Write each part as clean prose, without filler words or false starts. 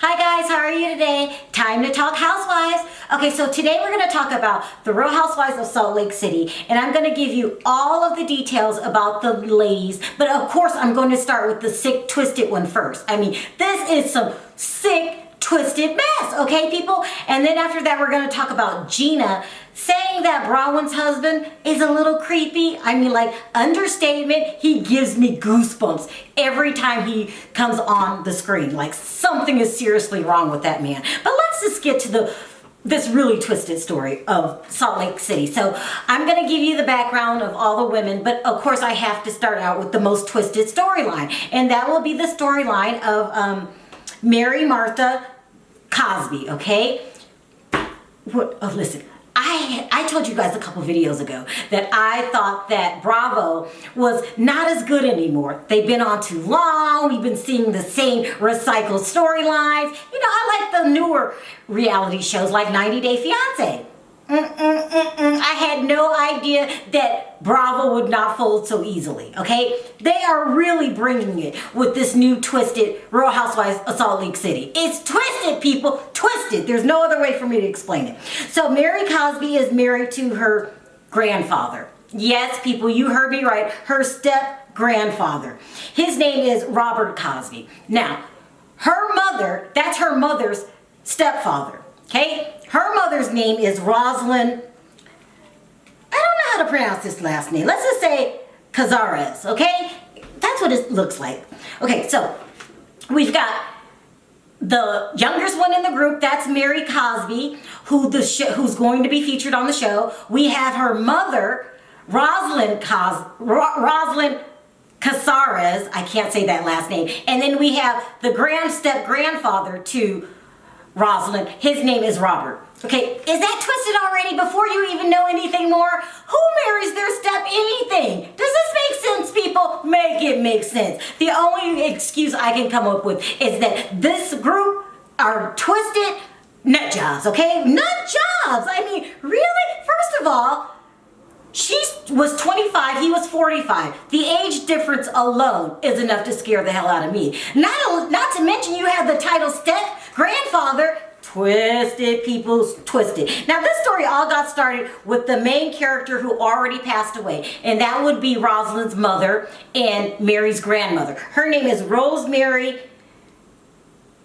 Hi guys, how are you today? Time to talk housewives. Okay, so today we're going to talk about the Real Housewives of Salt Lake City, and I'm going to give you all of the details about the ladies, but of course I'm going to start with the sick, twisted one first. I mean, this is some sick, twisted mess, okay people? And then after that we're going to talk about Gina saying that Braunwyn's husband is a little creepy. I mean, like, understatement, he gives me goosebumps every time he comes on the screen. Like, something is seriously wrong with that man. But let's just get to this really twisted story of Salt Lake City. So I'm going to give you the background of all the women, but of course I have to start out with the most twisted storyline, and that will be the storyline of Mary Martha Cosby, okay? Listen, I told you guys a couple videos ago that I thought that Bravo was not as good anymore. They've been on too long. We've been seeing the same recycled storylines. You know, I like the newer reality shows like 90 Day Fiancé. I had no idea that Bravo would not fold so easily, okay? They are really bringing it with this new twisted Real Housewives of Salt Lake City. It's twisted, people, twisted. There's no other way for me to explain it. So Mary Cosby is married to her grandfather. Yes, people, you heard me right. Her step-grandfather. His name is Robert Cosby. Now, her mother, that's her mother's stepfather, okay? Her mother's name is Rosalind. I don't know how to pronounce this last name. Let's just say Cazares, okay? That's what it looks like. Okay, so we've got the youngest one in the group. That's Mary Cosby, who's going to be featured on the show. We have her mother, Rosalind Cazares. I can't say that last name. And then we have the step-grandfather to Rosalind. His name is Robert. Okay, is that twisted already before you even know anything more? Who marries their step anything? Does this make sense, people? Make it make sense. The only excuse I can come up with is that this group are twisted nut jobs, okay? Nut jobs! I mean, really? First of all, she was 25, he was 45. The age difference alone is enough to scare the hell out of me. Not to mention you have the title step-grandfather. Twisted, people, twisted. Now this story all got started with the main character who already passed away, and that would be Rosalind's mother and Mary's grandmother. Her name is Rosemary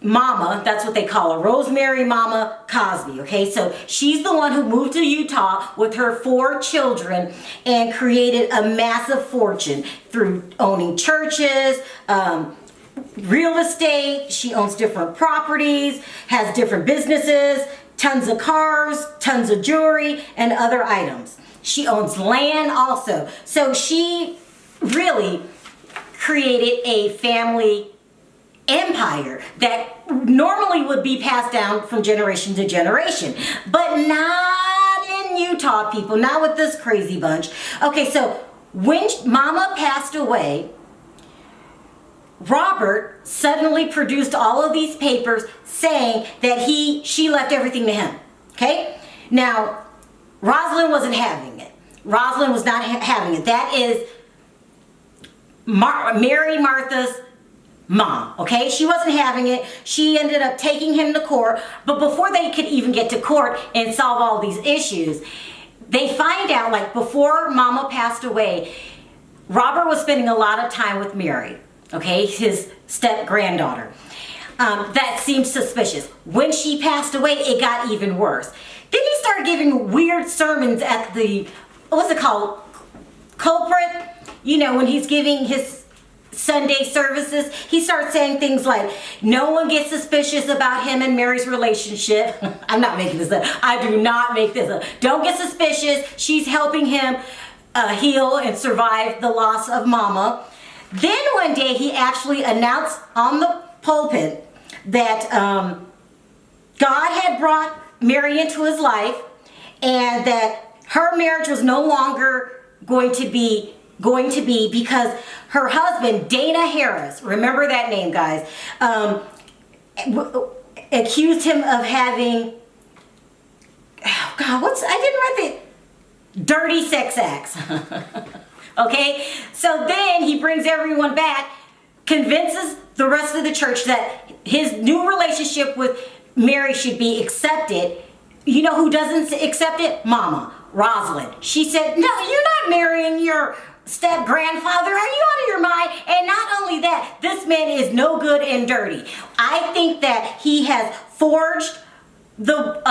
Mama, that's what they call her, Rosemary Mama Cosby, okay? So she's the one who moved to Utah with her 4 children and created a massive fortune through owning churches, real estate. She owns different properties, has different businesses, tons of cars, tons of jewelry, and other items. She owns land also. So she really created a family empire that normally would be passed down from generation to generation, but not in Utah, people, not with this crazy bunch. Okay, so when Mama passed away, Robert suddenly produced all of these papers saying that she left everything to him, okay? Now, Rosalind wasn't having it. Rosalind was not having it. That is Mary Martha's mom, okay? She wasn't having it. She ended up taking him to court, but before they could even get to court and solve all these issues, they find out, like, before Mama passed away, Robert was spending a lot of time with Mary, okay, his step-granddaughter. That seemed suspicious. When she passed away, it got even worse. Then he started giving weird sermons at the, what's it called, culprit? You know, when he's giving his Sunday services, he starts saying things like, no one gets suspicious about him and Mary's relationship. I'm not making this up. I do not make this up. Don't get suspicious. She's helping him heal and survive the loss of Mama. Then one day he actually announced on the pulpit that God had brought Mary into his life and that her marriage was no longer going to be because her husband, Dana Harris, remember that name, guys, accused him of having, oh God, I didn't write the dirty sex acts. Okay, so then he brings everyone back convinces the rest of the church that his new relationship with Mary should be accepted. You know who doesn't accept it? Mama, Rosalind. She said, no, you're not marrying your step-grandfather. Are you out of your mind? And not only that, this man is no good and dirty. I think that he has forged the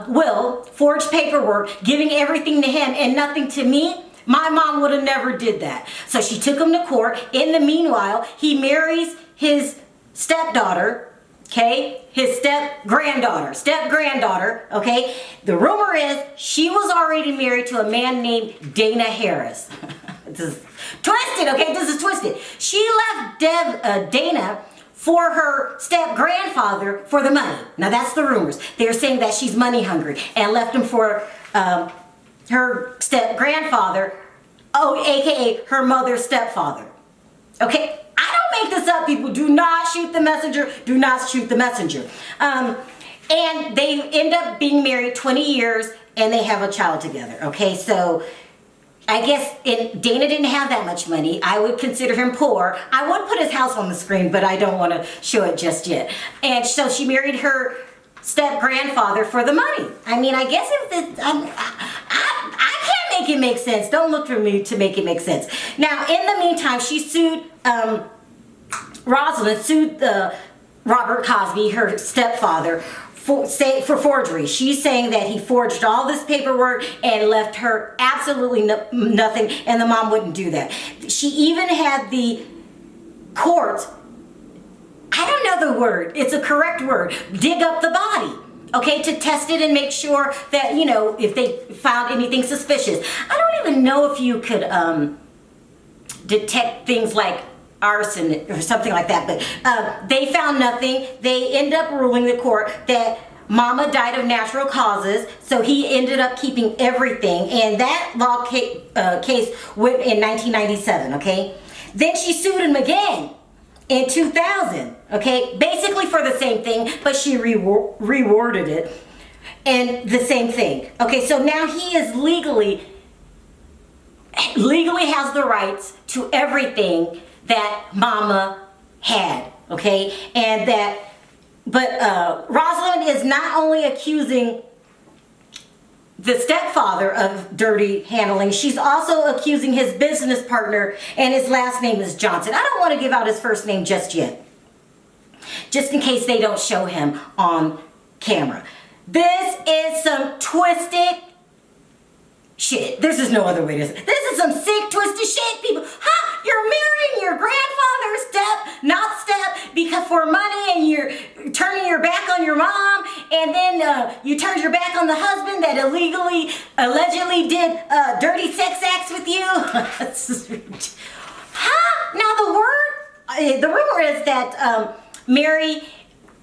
will, forged paperwork, giving everything to him and nothing to me. My mom would have never did that. So she took him to court. In the meanwhile, he marries his stepdaughter, okay? His step-granddaughter, okay? The rumor is she was already married to a man named Dana Harris. This is twisted, okay? This is twisted. She left Dana for her step-grandfather for the money. Now that's the rumors. They're saying that she's money hungry and left him for her step-grandfather, aka her mother's stepfather. Okay? I don't make this up, people. Do not shoot the messenger. Do not shoot the messenger. And they end up being married 20 years and they have a child together. Okay? So I guess Dana didn't have that much money. I would consider him poor. I would put his house on the screen, but I don't want to show it just yet. And so she married her step-grandfather for the money. I mean, I guess if I can't make it make sense. Don't look for me to make it make sense. Now, in the meantime, she sued, Rosalind sued Robert Cosby, her stepfather, for forgery. She's saying that he forged all this paperwork and left her absolutely nothing, and the mom wouldn't do that. She even had the courts, I don't know the word, it's a correct word, dig up the body, okay, to test it and make sure that, you know, if they found anything suspicious. I don't even know if you could detect things like arson or something like that, but they found nothing. They end up ruling the court that Mama died of natural causes, so he ended up keeping everything, and that law case went in 1997, okay? Then she sued him again in 2000, okay? Basically for the same thing, but she reworded it, and the same thing. Okay, so now he is legally has the rights to everything that Mama had, okay? And that, but Rosalind is not only accusing the stepfather of dirty handling, she's also accusing his business partner, and his last name is Johnson. I don't want to give out his first name just yet, just in case they don't show him on camera. This is some twisted shit. There's just no other way to say it. This is some sick, twisted shit, people. Huh? You're marrying your grandfather's because for money, and you're turning your back on your mom, and then you turned your back on the husband that allegedly did dirty sex acts with you. Huh? Now the rumor is that Mary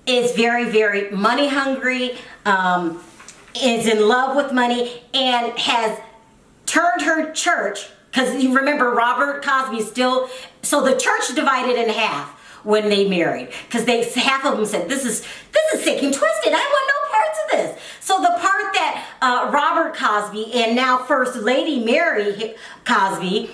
is very, very money hungry, is in love with money, and has turned her church, because you remember Robert Cosby still, so the church divided in half when they married, because half of them said, this is sick and twisted, I want no parts of this. So the part that Robert Cosby and now First Lady Mary Cosby,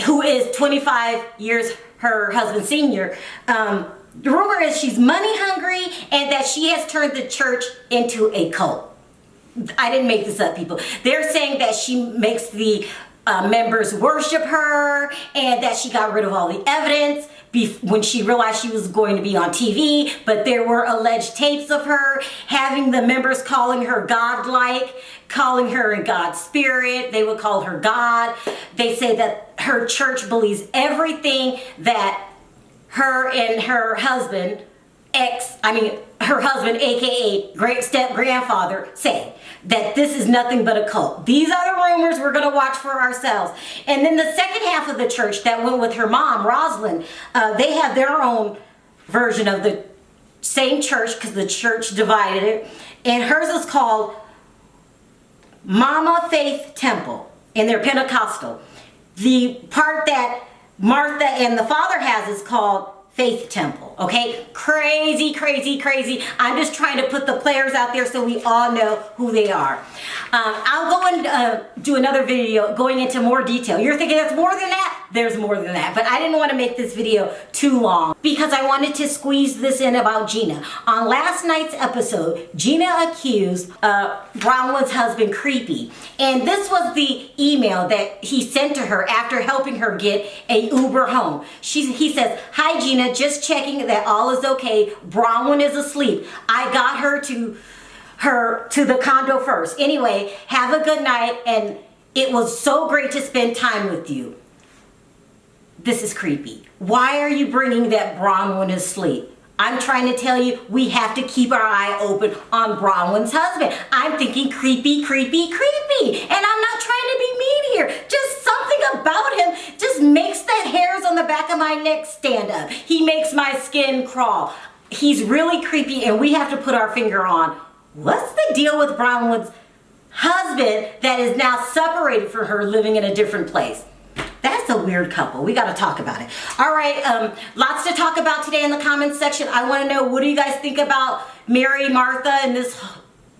who is 25 years her husband senior, the rumor is she's money hungry and that she has turned the church into a cult. I didn't make this up, people. They're saying that she makes the members worship her, and that she got rid of all the evidence when she realized she was going to be on TV, but there were alleged tapes of her having the members calling her godlike, calling her in God's spirit. They would call her God. They say that her church believes everything that her and her husband, her husband, aka great step-grandfather, say. That this is nothing but a cult. These are the rumors we're going to watch for ourselves. And then the second half of the church that went with her mom, Rosalind, they have their own version of the same church, because the church divided it. And hers is called Mama Faith Temple, and they're Pentecostal. The part that Martha and the father has is called Faith Temple, okay? Crazy, crazy, crazy. I'm just trying to put the players out there so we all know who they are. I'll go and do another video going into more detail. You're thinking that's more than that? There's more than that. But I didn't want to make this video too long because I wanted to squeeze this in about Gina. On last night's episode, Gina accused Braunwyn's husband Creepy. And this was the email that he sent to her after helping her get a Uber home. He says, "Hi Gina, just checking that all is okay. Braunwyn is asleep. I got her to the condo first. Anyway, have a good night, and it was so great to spend time with you." This is creepy. Why are you bringing that Braunwyn is asleep? I'm trying to tell you, we have to keep our eye open on Braunwyn's husband. I'm thinking creepy, creepy, creepy. And I'm not trying to be mean here. Just something about him just makes the hairs on the back of my neck stand up. He makes my skin crawl. He's really creepy, and we have to put our finger on what's the deal with Braunwyn's husband that is now separated from her, living in a different place. That's a weird couple. We got to talk about it. All right, lots to talk about today in the comments section. I want to know, what do you guys think about Mary Martha and this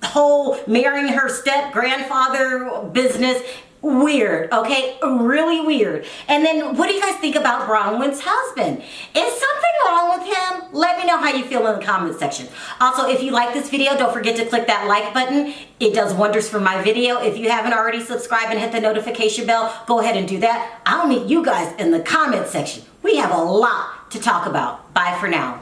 whole marrying her step-grandfather business? Weird, okay? Really weird. And then what do you guys think about Braunwyn's husband? Is something wrong with him? Let me know how you feel in the comment section. Also, if you like this video, don't forget to click that like button. It does wonders for my video. If you haven't already subscribed and hit the notification bell, go ahead and do that. I'll meet you guys in the comment section. We have a lot to talk about. Bye for now.